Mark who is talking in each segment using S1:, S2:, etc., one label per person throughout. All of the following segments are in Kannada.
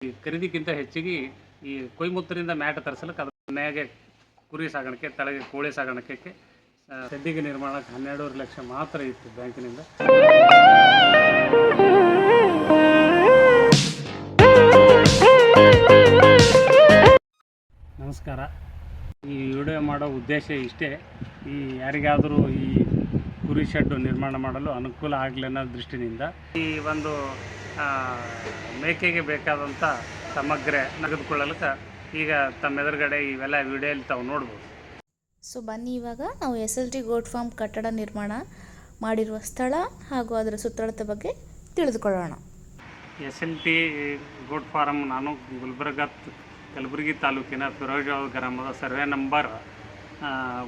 S1: ಈ ಖರೀದಿಗಿಂತ ಹೆಚ್ಚಿಗೆ ಈ ಕೊಯ್ಮುತ್ತೂರಿಂದ ಮ್ಯಾಟ್ ತರಿಸಲಿಕ್ಕೆ ಅದ್ರ ಮೇಲೆ ಕುರಿ ಸಾಗಾಣಿಕೆ, ತಳಗೆ ಕೋಳಿ ಸಾಗಾಣಿಕೆಗೆ ಶೆಡ್ಡಿಗೆ ನಿರ್ಮಾಣಕ್ಕೆ 12 ಲಕ್ಷ ಮಾತ್ರ ಇತ್ತು ಬ್ಯಾಂಕಿನಿಂದ. ನಮಸ್ಕಾರ. ಈ ವಿಡಿಯೋ ಮಾಡೋ ಉದ್ದೇಶ ಇಷ್ಟೇ. ಈ ಯಾರಿಗಾದರೂ ಈ ಕುರಿ ಶೆಡ್ಡು ನಿರ್ಮಾಣ ಮಾಡಲು ಅನುಕೂಲ ಆಗಲಿ ಅನ್ನೋ ದೃಷ್ಟಿನಿಂದ ಈ ಒಂದು ಮೇಕೆಗೆ ಬೇಕಾದಂಥ ಸಮಗ್ರ ತೆಗೆದುಕೊಳ್ಳಲಿಕ್ಕೆ ಈಗ ತಮ್ಮ ಎದುರುಗಡೆ ಇವೆಲ್ಲ ವಿಡಿಯೋಲಿ ತಾವು ನೋಡ್ಬೋದು.
S2: ಸೊ ಬನ್ನಿ, ಇವಾಗ ನಾವು SLT ಗೋಟ್ ಫಾರ್ಮ್ ಕಟ್ಟಡ ನಿರ್ಮಾಣ ಮಾಡಿರುವ ಸ್ಥಳ ಹಾಗೂ ಅದರ ಸುತ್ತಳತೆ ಬಗ್ಗೆ ತಿಳಿದುಕೊಳ್ಳೋಣ.
S1: SLT ಗೋಟ್ ಫಾರಮ್ ನಾನು ಕಲಬುರಗಿ ತಾಲೂಕಿನ ಫಿರೋಜಾಬಾದ್ ಗ್ರಾಮದ ಸರ್ವೆ ನಂಬರ್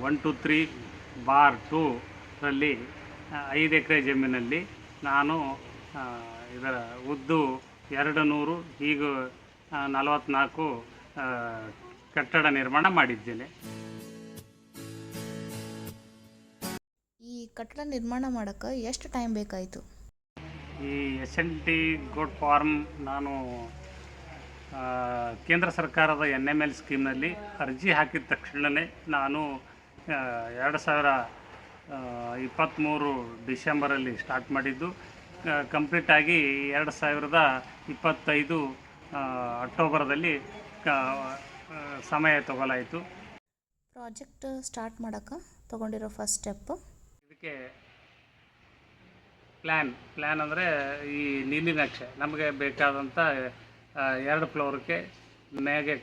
S1: 123/2 ರಲ್ಲಿ 5 ಎಕರೆ ಜಮೀನಲ್ಲಿ ನಾನು ಇದರ ಉದ್ದು 200 ಹೀಗೂ 44 ಕಟ್ಟಡ ನಿರ್ಮಾಣ ಮಾಡಿದ್ದೇನೆ.
S2: ಈ ಕಟ್ಟಡ ನಿರ್ಮಾಣ ಮಾಡೋಕ್ಕೆ ಎಷ್ಟು ಟೈಮ್ ಬೇಕಾಯಿತು?
S1: ಈ SLT ಗೋಟ್ ಫಾರ್ಮ್ ನಾನು ಕೇಂದ್ರ ಸರ್ಕಾರದ NML ಸ್ಕೀಮ್ನಲ್ಲಿ ಅರ್ಜಿ ಹಾಕಿದ ತಕ್ಷಣವೇ ನಾನು 2023 ಡಿಸೆಂಬರಲ್ಲಿ ಸ್ಟಾರ್ಟ್ ಮಾಡಿದ್ದು, ಕಂಪ್ಲೀಟಾಗಿ 2025 ಅಕ್ಟೋಬರ್ದಲ್ಲಿ ಸಮಯ ತಗೊಳ್ಳಾಯಿತು.
S2: ಪ್ರಾಜೆಕ್ಟ್ ಸ್ಟಾರ್ಟ್ ಮಾಡೋಕ್ಕೆ ತೊಗೊಂಡಿರೋ ಫಸ್ಟ್ ಸ್ಟೆಪ್ಪು
S1: ಇದಕ್ಕೆ ಪ್ಲ್ಯಾನ್ ಅಂದರೆ ಈ ನೀಲಿ ನಕ್ಷೆ. ನಮಗೆ ಬೇಕಾದಂಥ 2 ಫ್ಲೋರ್ಗೆ ಮೇಗೆ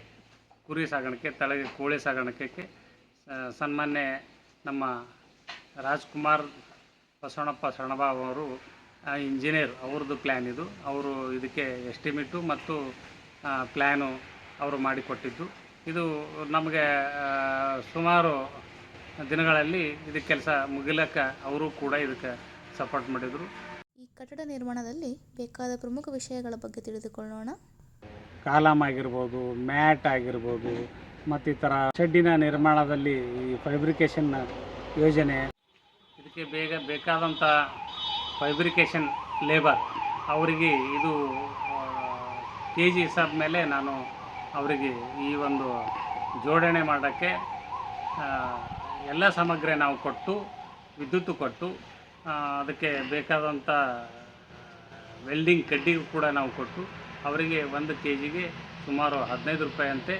S1: ಕುರಿ ಸಾಗಾಣಿಕೆ, ತಳಗೆ ಕೋಳಿ ಸಾಗಾಣಿಕೆಗೆ ಸನ್ಮಾನ್ಯ ನಮ್ಮ ರಾಜ್ಕುಮಾರ್ ಬಸವಣ್ಣಪ್ಪ ಶರಣಬಾಬು ಅವರು ಇಂಜಿನಿಯರ್, ಅವ್ರದ್ದು ಪ್ಲ್ಯಾನ್ ಇದು. ಅವರು ಇದಕ್ಕೆ ಎಸ್ಟಿಮೇಟು ಮತ್ತು ಪ್ಲ್ಯಾನು ಅವರು ಮಾಡಿಕೊಟ್ಟಿದ್ದು. ಇದು ನಮಗೆ ಸುಮಾರು ದಿನಗಳಲ್ಲಿ ಇದಕ್ಕೆ ಕೆಲಸ ಮುಗಿಲಕ್ಕೆ ಅವರು ಕೂಡ ಇದಕ್ಕೆ ಸಪೋರ್ಟ್ ಮಾಡಿದರು.
S2: ಈ ಕಟ್ಟಡ ನಿರ್ಮಾಣದಲ್ಲಿ ಬೇಕಾದ ಪ್ರಮುಖ ವಿಷಯಗಳ ಬಗ್ಗೆ ತಿಳಿದುಕೊಳ್ಳೋಣ.
S1: ಕಾಲಮ್ ಆಗಿರ್ಬೋದು, ಮ್ಯಾಟ್ ಆಗಿರ್ಬೋದು, ಮತ್ತು ಈ ಥರ ಶೆಡ್ಡಿನ ನಿರ್ಮಾಣದಲ್ಲಿ ಈ ಫೈಬ್ರಿಕೇಷನ್ ಯೋಜನೆ, ಇದಕ್ಕೆ ಬೇಕಾದಂಥ ಫೈಬ್ರಿಕೇಷನ್ ಲೇಬರ್ ಅವರಿಗೆ ಇದು KG ಹಿಸಾಬ್ ಮೇಲೆ ನಾನು ಅವರಿಗೆ ಈ ಒಂದು ಜೋಡಣೆ ಮಾಡೋಕ್ಕೆ ಎಲ್ಲ ಸಾಮಗ್ರಿ ನಾವು ಕೊಟ್ಟು, ವಿದ್ಯುತ್ ಕೊಟ್ಟು, ಅದಕ್ಕೆ ಬೇಕಾದಂಥ ವೆಲ್ಡಿಂಗ್ ಕಡ್ಡಿಗೂ ಕೂಡ ನಾವು ಕೊಟ್ಟು ಅವರಿಗೆ 1 kgಗೆ ಸುಮಾರು 15 ರೂಪಾಯಿಯಂತೆ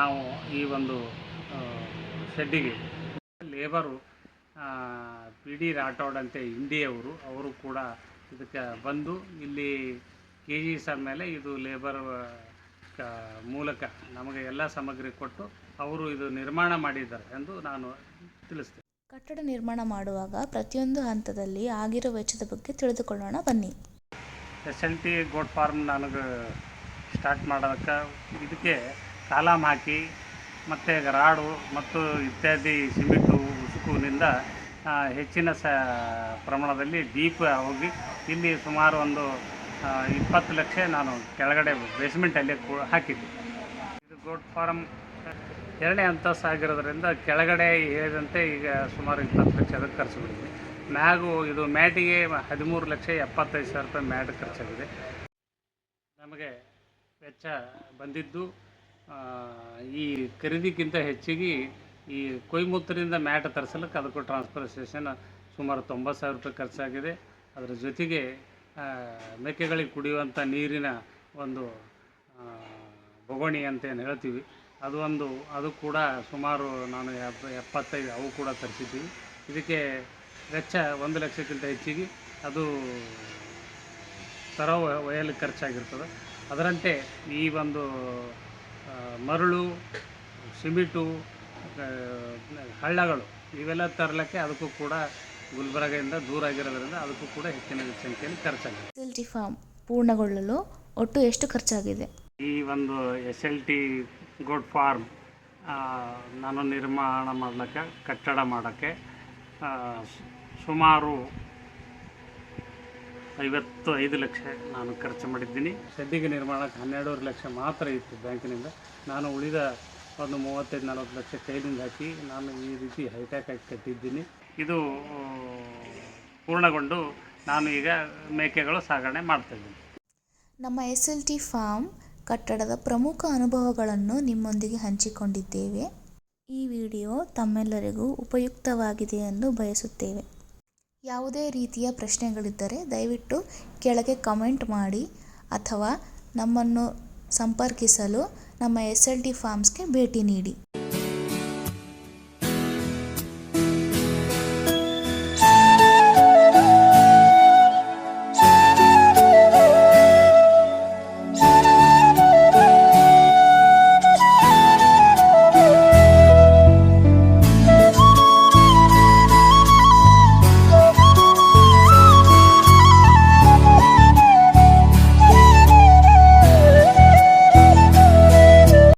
S1: ನಾವು ಈ ಒಂದು ಶೆಡ್ಡಿಗೆ ಲೇಬರು PD ರಾಠೋಡ್ ಅಂತ ಇಂಡಿಯವರು, ಅವರು ಕೂಡ ಇದಕ್ಕೆ ಬಂದು ಇಲ್ಲಿ KG ಹಿಸಾಬ್ ಮೇಲೆ ಇದು ಲೇಬರ್ ಮೂಲಕ ನಮಗೆ ಎಲ್ಲ ಸಾಮಗ್ರಿ ಕೊಟ್ಟು ಅವರು ಇದು ನಿರ್ಮಾಣ ಮಾಡಿದ್ದಾರೆ ಎಂದು ನಾನು ತಿಳಿಸ್ತೇನೆ.
S2: ಕಟ್ಟಡ ನಿರ್ಮಾಣ ಮಾಡುವಾಗ ಪ್ರತಿಯೊಂದು ಹಂತದಲ್ಲಿ ಆಗಿರೋ ವೆಚ್ಚದ ಬಗ್ಗೆ ತಿಳಿದುಕೊಳ್ಳೋಣ ಬನ್ನಿ.
S1: SLT ಗೋಟ್ ಫಾರ್ಮ್ ನನಗೆ ಸ್ಟಾರ್ಟ್ ಮಾಡೋದಕ್ಕೆ ಇದಕ್ಕೆ ಕಾಲಮ್ ಹಾಕಿ ಮತ್ತು ರಾಡು ಮತ್ತು ಇತ್ಯಾದಿ ಸಿಮೆಂಟು ಉಸುಕಿನಿಂದ ಹೆಚ್ಚಿನ ಪ್ರಮಾಣದಲ್ಲಿ ಡೀಪ್ ಹೋಗಿ ಇಲ್ಲಿ ಸುಮಾರು ಒಂದು 20 ಲಕ್ಷ ನಾನು ಕೆಳಗಡೆ ಬೇಸ್ಮೆಂಟಲ್ಲಿ ಹಾಕಿದ್ದೆ. ಇದು ಗೋಟ್ ಫಾರ್ಮ್ 2ನೇ ಅಂತಸ್ತು ಆಗಿರೋದ್ರಿಂದ ಕೆಳಗಡೆ ಹೇಳಿದಂತೆ ಈಗ ಸುಮಾರು 20 ಲಕ್ಷ ಅದಕ್ಕೆ ಖರ್ಚು ಬಿಟ್ಟಿದೆ. ಇದು ಮ್ಯಾಟಿಗೆ 13,75,000 ರೂಪಾಯಿ ಮ್ಯಾಟ್ ಖರ್ಚಾಗಿದೆ. ನಮಗೆ ವೆಚ್ಚ ಬಂದಿದ್ದು ಈ ಖರೀದಿಗಿಂತ ಹೆಚ್ಚಿಗೆ ಈ ಕೊಯ್ಮುತ್ತೂರಿಂದ ಮ್ಯಾಟ್ ತರಿಸಲಿಕ್ಕೆ ಅದಕ್ಕೂ ಟ್ರಾನ್ಸ್ಪೋರ್ಟೇಷನ್ ಸುಮಾರು 90,000 ರೂಪಾಯಿ ಖರ್ಚಾಗಿದೆ. ಅದರ ಜೊತೆಗೆ ಮೇಕೆಗಳಿಗೆ ಕುಡಿಯುವಂಥ ನೀರಿನ ಒಂದು ಬೊಗಣಿ ಅಂತ ಏನು ಹೇಳ್ತೀವಿ, ಅದು ಕೂಡ ಸುಮಾರು ನಾನು 75 ಅವು ಕೂಡ ತರಿಸಿದ್ದೀವಿ. ಇದಕ್ಕೆ ವೆಚ್ಚ 1 ಲಕ್ಷಕ್ಕಿಂತ ಹೆಚ್ಚಿಗೆ ಅದು ಒಯ್ಯಲು ಖರ್ಚಾಗಿರ್ತದೆ. ಅದರಂತೆ ಈ ಒಂದು ಮರಳು, ಸಿಮೆಂಟು, ಹಳ್ಳಗಳು ಇವೆಲ್ಲ ತರಲಿಕ್ಕೆ ಅದಕ್ಕೂ ಕೂಡ ಗುಲ್ಬರ್ಗದಿಂದ ದೂರ ಆಗಿರೋದ್ರಿಂದ ಅದಕ್ಕೂ ಕೂಡ ಹೆಚ್ಚಿನ ಸಂಖ್ಯೆಯಲ್ಲಿ ಖರ್ಚಾಗಿದೆ.
S2: SLT ಫಾರ್ಮ್ ಪೂರ್ಣಗೊಳ್ಳಲು ಒಟ್ಟು ಎಷ್ಟು ಖರ್ಚಾಗಿದೆ?
S1: ಈ ಒಂದು SLT ಗೋಟ್ ಫಾರ್ಮ್ ನಾನು ನಿರ್ಮಾಣ ಮಾಡಲಿಕ್ಕೆ, ಕಟ್ಟಡ ಮಾಡೋಕ್ಕೆ ಸುಮಾರು 55 ಲಕ್ಷ ನಾನು ಖರ್ಚು ಮಾಡಿದ್ದೀನಿ. ಶೆಡ್ಡಿಗೆ ನಿರ್ಮಾಣಕ್ಕೆ 12 ಲಕ್ಷ ಮಾತ್ರ ಇತ್ತು ಬ್ಯಾಂಕಿನಿಂದ. ನಾನು ಉಳಿದ ಒಂದು 35-40 ಲಕ್ಷ ಕೈಲಿಂದ ಹಾಕಿ ನಾನು ಈ ರೀತಿ ಹೈಟ್ಯಾಕ್ ಆಗಿ ಕಟ್ಟಿದ್ದೀನಿ. ಇದು ಪೂರ್ಣಗೊಂಡು ನಾನು ಈಗ ಮೇಕೆಗಳು ಸಾಗಣೆ ಮಾಡ್ತಾಯಿದ್ದೀನಿ.
S2: ನಮ್ಮ SLT ಫಾರ್ಮ್ ಕಟ್ಟಡದ ಪ್ರಮುಖ ಅನುಭವಗಳನ್ನು ನಿಮ್ಮೊಂದಿಗೆ ಹಂಚಿಕೊಂಡಿದ್ದೇವೆ. ಈ ವಿಡಿಯೋ ತಮ್ಮೆಲ್ಲರಿಗೂ ಉಪಯುಕ್ತವಾಗಿದೆ ಎಂದು ಬಯಸುತ್ತೇವೆ. ಯಾವುದೇ ರೀತಿಯ ಪ್ರಶ್ನೆಗಳಿದ್ದರೆ ದಯವಿಟ್ಟು ಕೆಳಗೆ ಕಮೆಂಟ್ ಮಾಡಿ ಅಥವಾ ನಮ್ಮನ್ನು ಸಂಪರ್ಕಿಸಲು ನಮ್ಮ SLT ಫಾರ್ಮ್ಸ್ಗೆ ಭೇಟಿ ನೀಡಿ.